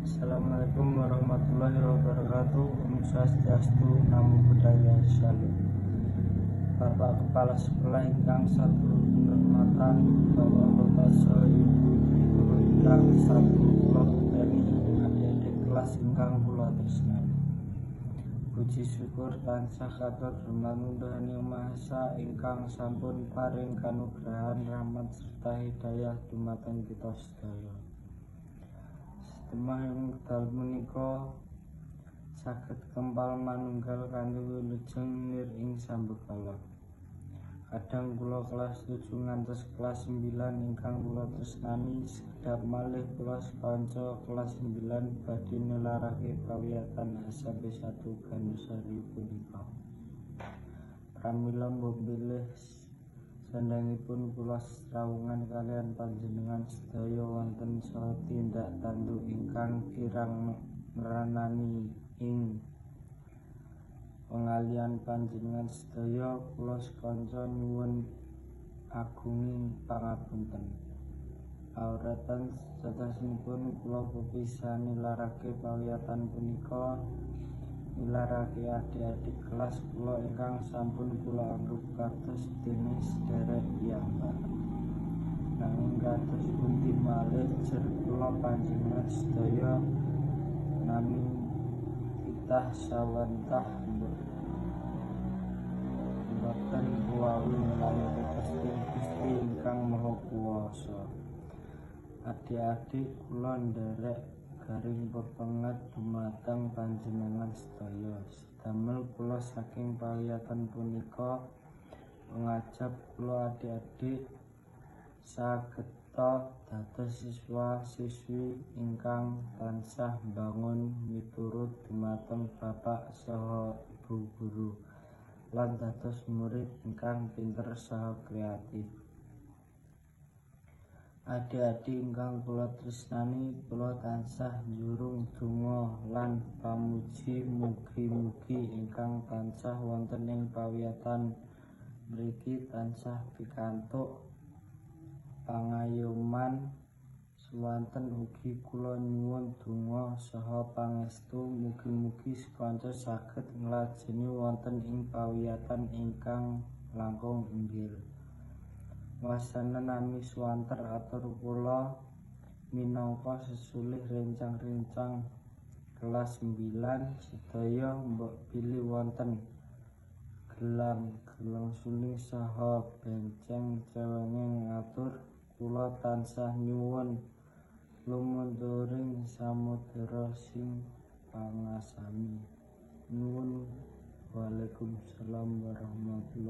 Assalamualaikum warahmatullahi wabarakatuh. Om Swastiastu, Namo Buddhaya, Salam. Bapak Kepala Sekolah ingkang satu hormatan, Bapak Profesor Ibu Guru ingkang satu kula beni adik-adik kelas ingkang kula tresnani. Puji syukur tansah katur dumanunggalani Maha Esa ingkang sampun paring kanugrahan rahmat serta hidayah dumateng kita sedaya. Semahing wekdal menika saged kempal manunggal kanthi wilujeng nir ing sambekala. Kadang kula kelas 7 ngantos kelas 9 ingkang kula tresnani, sekedhap malih kula sekanca kelas 9 badhe nelarake pawiyatan SMP 1 Ganusari punika. Pramila bilih sandhangipun kula srawungan kalian panjenengan sedaya wonten saha tindak tanduk ingkang kirang ngranani ing pengalian panjenengan sedaya, kula sekanca nyuwun agunging pangapunten. Awratan saterusipun kula pepisah nilarake pawiyatan punika, nilarake adik-adik kelas kula ingkang sampun kula anggep kados dene sedherek piyambak. Nanging kados pundi malih jer kula panjenengan sedaya nami titah sawentah boten kuwawi menawi Gusti ingkang Maha Kuwasa. Adik-adik kula nderek garing pepenget dumateng panjenengan sedaya. Sedamel kula saking pawiyatan punika pangajap kula adik-adik sageta dados siswa-siswi ingkang tansah mbangun miturut dumateng Bapak saha Ibu guru lan dados murid ingkang pinter saha kreatif. Adik-adik ingkang kula tresnani, kula tansah njurung donga lan pamuji mugi-mugi ingkang tansah wonten ing pawiyatan mriki tansah pikantuk pangayoman swanten. Ugi kula nyuwun donga saha pangestu mugi-mugi sekanca saged nglajeni wonten ing pawiyatan ingkang langkung inggil. Wasana nami swanten atur kula minangka sesulih rencang-rencang kelas 9 sedaya mbok pilih wonten gelang suling saha benceng cewenging ngatur. Kula tansah nyuwun lumunturing samudra sing pangasami. Nuwun. Waalaikumsalam warahmatullahi